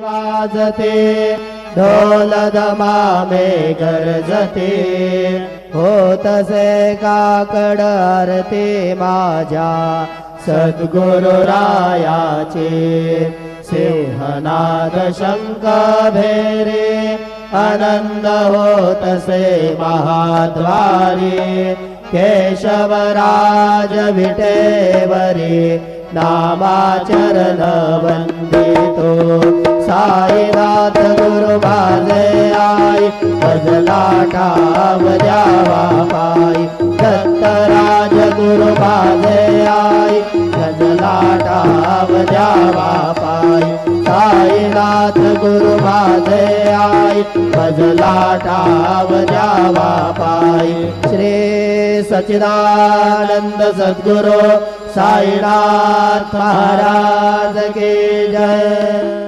वाजते ढोल दमामे गरजते होतसे काकड आरती माझ्या सद्गुरु रायाचे सिंहनाद शंख भेरे आनंद होतसे महाद्वारी केशवराज विटेवरी नामाचरण वंदितो साईनाथ गुरु माझे आई भजलाटा बजावा पायी दत्तराज गुरु माझे आई भजलाटा बजावा पायी साईनाथ गुरु माझे आई भजलाटा बजावा पायी श्री सच्चिदानंद सद्गुरु साईनाथ महाराज की जय।